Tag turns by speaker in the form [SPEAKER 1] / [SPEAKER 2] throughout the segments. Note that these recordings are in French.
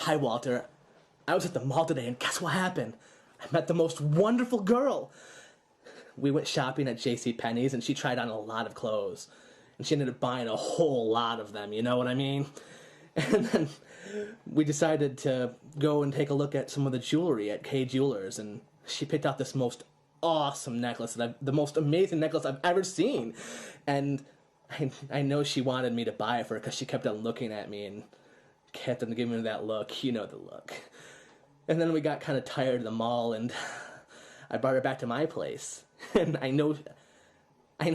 [SPEAKER 1] Hi, Walter. I was at the mall today, and guess what happened? I met the most wonderful girl. We went shopping at JCPenney's, and she tried on a lot of clothes. And she ended up buying a whole lot of them, you know what I mean? And then we decided to go and take a look at some of the jewelry at Kay Jewelers, and she picked out this most awesome necklace, the most amazing necklace I've ever seen. And I know she wanted me to buy it for her because she kept on looking at me and kept on giving me that look. You know the look. And then we got kind of tired of the mall, and I brought her back to my place. And I know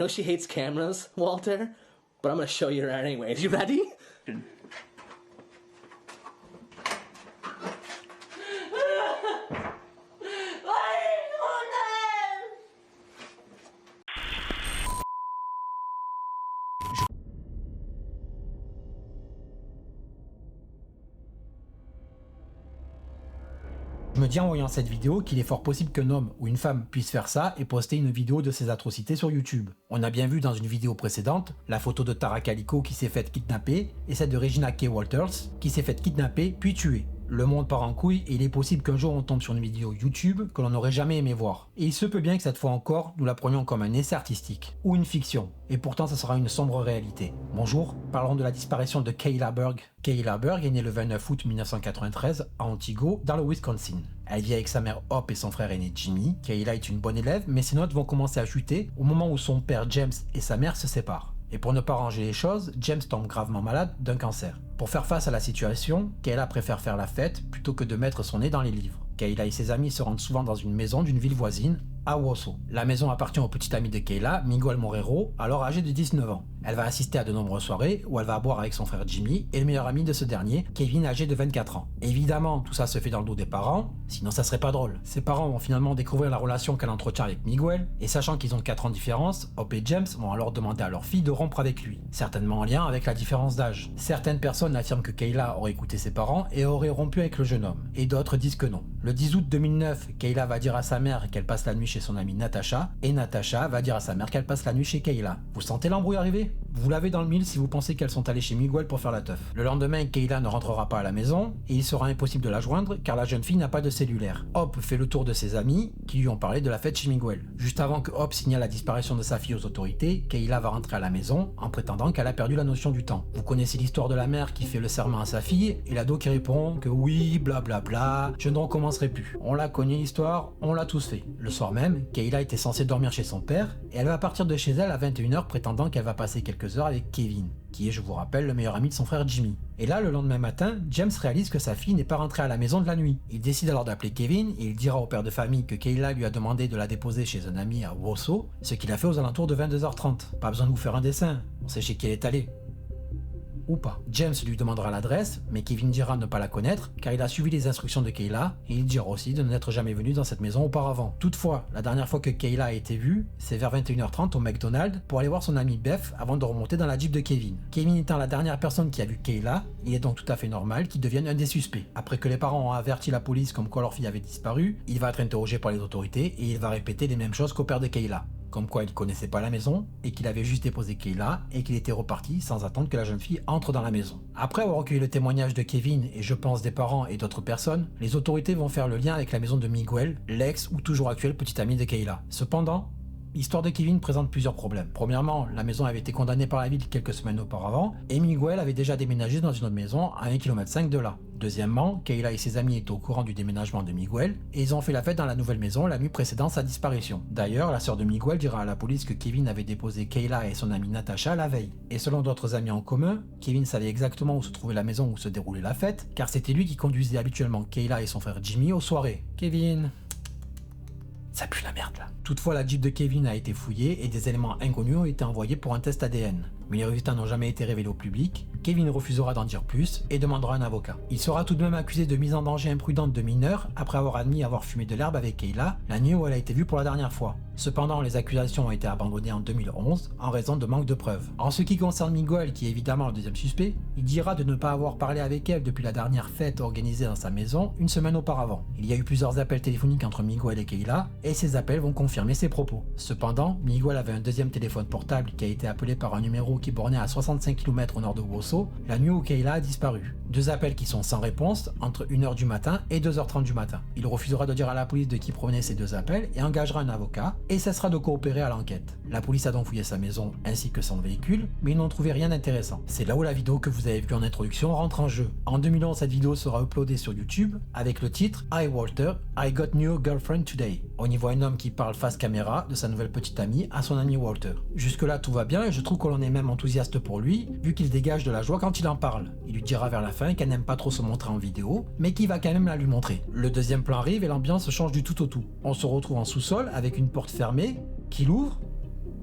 [SPEAKER 1] she hates cameras, Walter, but I'm going to show you her anyway. You ready?
[SPEAKER 2] Je me dis en voyant cette vidéo qu'il est fort possible qu'un homme ou une femme puisse faire ça et poster une vidéo de ses atrocités sur YouTube. On a bien vu dans une vidéo précédente la photo de Tara Calico qui s'est faite kidnapper et celle de Regina Kay Walters qui s'est faite kidnapper puis tuer. Le monde part en couille et il est possible qu'un jour on tombe sur une vidéo YouTube que l'on n'aurait jamais aimé voir. Et il se peut bien que cette fois encore, nous la prenions comme un essai artistique ou une fiction. Et pourtant ça sera une sombre réalité. Bonjour, parlons de la disparition de Kayla Berg. Kayla Berg est née le 29 août 1993 à Antigo, dans le Wisconsin. Elle vit avec sa mère Hope et son frère aîné Jimmy. Kayla est une bonne élève, mais ses notes vont commencer à chuter au moment où son père James et sa mère se séparent. Et pour ne pas ranger les choses, James tombe gravement malade d'un cancer. Pour faire face à la situation, Kayla préfère faire la fête plutôt que de mettre son nez dans les livres. Kayla et ses amis se rendent souvent dans une maison d'une ville voisine, à Wausau. La maison appartient au petit ami de Kayla, Miguel Morero, alors âgé de 19 ans. Elle va assister à de nombreuses soirées où elle va boire avec son frère Jimmy et le meilleur ami de ce dernier, Kevin, âgé de 24 ans. Évidemment, tout ça se fait dans le dos des parents, sinon ça serait pas drôle. Ses parents vont finalement découvrir la relation qu'elle entretient avec Miguel, et sachant qu'ils ont 4 ans de différence, Hope et James vont alors demander à leur fille de rompre avec lui, certainement en lien avec la différence d'âge. Certaines personnes affirment que Kayla aurait écouté ses parents et aurait rompu avec le jeune homme, et d'autres disent que non. Le 10 août 2009, Kayla va dire à sa mère qu'elle passe la nuit chez son amie Natasha, et Natasha va dire à sa mère qu'elle passe la nuit chez Kayla. Vous sentez l'embrouille arriver? Vous l'avez dans le mille si vous pensez qu'elles sont allées chez Miguel pour faire la teuf. Le lendemain, Kayla ne rentrera pas à la maison, et il sera impossible de la joindre car la jeune fille n'a pas de cellulaire. Hope fait le tour de ses amis qui lui ont parlé de la fête chez Miguel. Juste avant que Hope signale la disparition de sa fille aux autorités, Kayla va rentrer à la maison en prétendant qu'elle a perdu la notion du temps. Vous connaissez l'histoire de la mère qui fait le serment à sa fille et l'ado qui répond que oui, blablabla, je ne recommencerai plus. On la connaît l'histoire, on l'a tous fait. Le soir même, Kayla était censée dormir chez son père et elle va partir de chez elle à 21h prétendant qu'elle va passer quelques heures avec Kevin, qui est, je vous rappelle, le meilleur ami de son frère Jimmy. Et là, le lendemain matin, James réalise que sa fille n'est pas rentrée à la maison de la nuit. Il décide alors d'appeler Kevin et il dira au père de famille que Kayla lui a demandé de la déposer chez un ami à Wausau, ce qu'il a fait aux alentours de 22h30. Pas besoin de vous faire un dessin, on sait chez qui elle est allée. Ou pas. James lui demandera l'adresse, mais Kevin dira ne pas la connaître, car il a suivi les instructions de Kayla, et il dira aussi de n'être jamais venu dans cette maison auparavant. Toutefois, la dernière fois que Kayla a été vue, c'est vers 21h30 au McDonald's pour aller voir son ami Beth avant de remonter dans la Jeep de Kevin. Kevin étant la dernière personne qui a vu Kayla, il est donc tout à fait normal qu'il devienne un des suspects. Après que les parents ont averti la police comme quoi leur fille avait disparu, il va être interrogé par les autorités et il va répéter les mêmes choses qu'au père de Kayla. Comme quoi il connaissait pas la maison, et qu'il avait juste déposé Kayla, et qu'il était reparti sans attendre que la jeune fille entre dans la maison. Après avoir recueilli le témoignage de Kevin, et je pense des parents et d'autres personnes, les autorités vont faire le lien avec la maison de Miguel, l'ex ou toujours actuel petit ami de Kayla. Cependant, l'histoire de Kevin présente plusieurs problèmes. Premièrement, la maison avait été condamnée par la ville quelques semaines auparavant, et Miguel avait déjà déménagé dans une autre maison à 1,5 km de là. Deuxièmement, Kayla et ses amis étaient au courant du déménagement de Miguel, et ils ont fait la fête dans la nouvelle maison la nuit précédant sa disparition. D'ailleurs, la sœur de Miguel dira à la police que Kevin avait déposé Kayla et son amie Natasha la veille. Et selon d'autres amis en commun, Kevin savait exactement où se trouvait la maison où se déroulait la fête, car c'était lui qui conduisait habituellement Kayla et son frère Jimmy aux soirées. Kevin... ça pue la merde là. Toutefois, la Jeep de Kevin a été fouillée et des éléments inconnus ont été envoyés pour un test ADN. Mais les résultats n'ont jamais été révélés au public. Kevin refusera d'en dire plus et demandera un avocat. Il sera tout de même accusé de mise en danger imprudente de mineur après avoir admis avoir fumé de l'herbe avec Kayla la nuit où elle a été vue pour la dernière fois. Cependant, les accusations ont été abandonnées en 2011 en raison de manque de preuves. En ce qui concerne Miguel, qui est évidemment le deuxième suspect, il dira de ne pas avoir parlé avec elle depuis la dernière fête organisée dans sa maison une semaine auparavant. Il y a eu plusieurs appels téléphoniques entre Miguel et Kayla, et ces appels vont confirmer ses propos. Cependant, Miguel avait un deuxième téléphone portable qui a été appelé par un numéro qui bornait à 65 km au nord de Wausau la nuit où Kayla a disparu. 2 appels qui sont sans réponse entre 1h du matin et 2h30 du matin. Il refusera de dire à la police de qui provenaient ces 2 appels et engagera un avocat et cessera de coopérer à l'enquête. La police a donc fouillé sa maison ainsi que son véhicule, mais ils n'ont trouvé rien d'intéressant. C'est là où la vidéo que vous avez vue en introduction rentre en jeu. En 2011, cette vidéo sera uploadée sur YouTube avec le titre Hi Walter, I got new girlfriend today. On y voit un homme qui parle face caméra de sa nouvelle petite amie à son ami Walter. Jusque là tout va bien et je trouve que l'on est même enthousiaste pour lui, vu qu'il dégage de la joie quand il en parle. Il lui dira vers la fin qu'elle n'aime pas trop se montrer en vidéo, mais qu'il va quand même la lui montrer. Le deuxième plan arrive et l'ambiance change du tout au tout. On se retrouve en sous-sol avec une porte fermée, qu'il ouvre,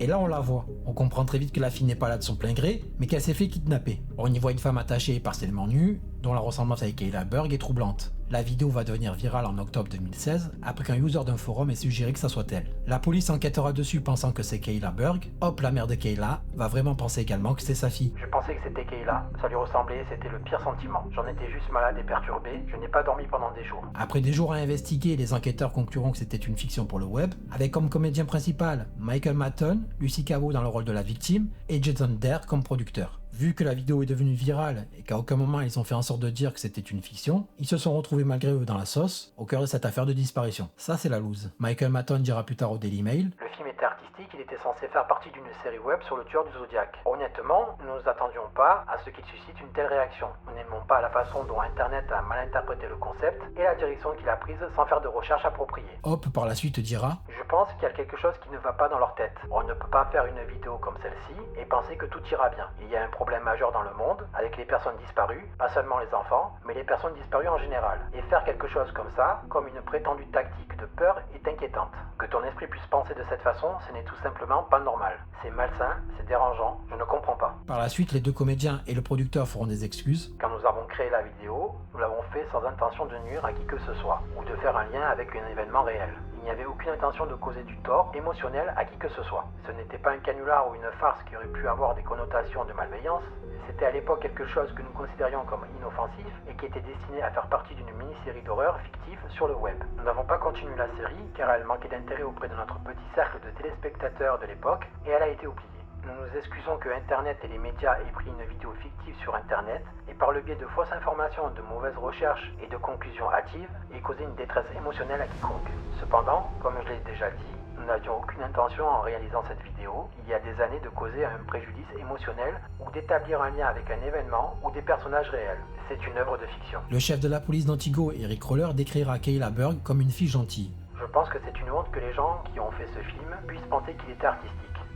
[SPEAKER 2] et là on la voit. On comprend très vite que la fille n'est pas là de son plein gré, mais qu'elle s'est fait kidnapper. On y voit une femme attachée et partiellement nue, dont la ressemblance avec Kayla Berg est troublante. La vidéo va devenir virale en octobre 2016, après qu'un user d'un forum ait suggéré que ça soit elle. La police enquêtera dessus pensant que c'est Kayla Berg. Hop, la mère de Kayla va vraiment penser également que c'est sa fille.
[SPEAKER 3] Je pensais que c'était Kayla, ça lui ressemblait, c'était le pire sentiment. J'en étais juste malade et perturbé, je n'ai pas dormi pendant des jours.
[SPEAKER 2] Après des jours à investiguer, les enquêteurs concluront que c'était une fiction pour le web, avec comme comédien principal Michael Matton, Lucy Caveau dans le rôle de la victime, et Jason Dare comme producteur. Vu que la vidéo est devenue virale et qu'à aucun moment ils ont fait en sorte de dire que c'était une fiction, ils se sont retrouvés malgré eux dans la sauce, au cœur de cette affaire de disparition. Ça c'est la loose. Michael Matton dira plus tard au Daily Mail:
[SPEAKER 3] Le film était artistique, il était censé faire partie d'une série web sur le tueur du Zodiac. Honnêtement, nous nous attendions pas à ce qu'il suscite une telle réaction. Nous n'aimons pas la façon dont Internet a mal interprété le concept et la direction qu'il a prise sans faire de recherche appropriée.
[SPEAKER 2] Hop par la suite dira:
[SPEAKER 3] Je pense qu'il y a quelque chose qui ne va pas dans leur tête. On ne peut pas faire une vidéo comme celle-ci et penser que tout ira bien. Il y a un problème majeur dans le monde avec les personnes disparues, pas seulement les enfants, mais les personnes disparues en général. Et faire quelque chose comme ça, comme une prétendue tactique de peur, est inquiétante. Que ton esprit puisse penser de cette façon, ce n'est tout simplement pas normal. C'est malsain, c'est dérangeant, je ne comprends pas.
[SPEAKER 2] Par la suite, les 2 comédiens et le producteur feront des excuses.
[SPEAKER 3] Quand nous avons créé la vidéo, nous l'avons fait sans intention de nuire à qui que ce soit, ou de faire un lien avec un événement réel. Il n'y avait aucune intention de causer du tort émotionnel à qui que ce soit. Ce n'était pas un canular ou une farce qui aurait pu avoir des connotations de malveillance. C'était à l'époque quelque chose que nous considérions comme inoffensif et qui était destiné à faire partie d'une mini-série d'horreur fictive sur le web. Nous n'avons pas continué la série car elle manquait d'intérêt auprès de notre petit cercle de téléspectateurs de l'époque et elle a été oubliée. Nous nous excusons que Internet et les médias aient pris une vidéo fictive sur Internet et par le biais de fausses informations, de mauvaises recherches et de conclusions hâtives aient causé une détresse émotionnelle à quiconque. Cependant, comme je l'ai déjà dit, nous n'avions aucune intention en réalisant cette vidéo, il y a des années, de causer un préjudice émotionnel ou d'établir un lien avec un événement ou des personnages réels. C'est une œuvre de fiction.
[SPEAKER 2] Le chef de la police d'Antigo, Eric Roller, décrira Kayla Berg comme une fille gentille.
[SPEAKER 3] Je pense que c'est une honte que les gens qui ont fait ce film puissent penser qu'il était artistique.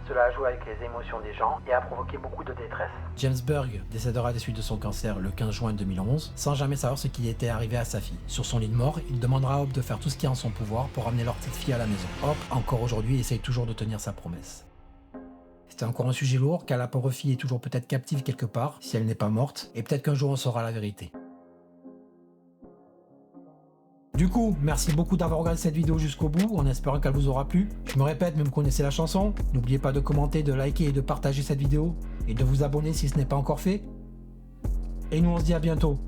[SPEAKER 3] Cela a joué avec les émotions des gens et a provoqué beaucoup de détresse.
[SPEAKER 2] James Berg décédera des suites de son cancer le 15 juin 2011, sans jamais savoir ce qui était arrivé à sa fille. Sur son lit de mort, il demandera à Hop de faire tout ce qui est en son pouvoir pour ramener leur petite fille à la maison. Hop, encore aujourd'hui, essaye toujours de tenir sa promesse. C'était encore un sujet lourd, car la pauvre fille est toujours peut-être captive quelque part, si elle n'est pas morte, et peut-être qu'un jour on saura la vérité. Du coup, merci beaucoup d'avoir regardé cette vidéo jusqu'au bout, en espérant qu'elle vous aura plu. Je me répète, mais vous connaissez la chanson. N'oubliez pas de commenter, de liker et de partager cette vidéo, et de vous abonner si ce n'est pas encore fait. Et nous on se dit à bientôt.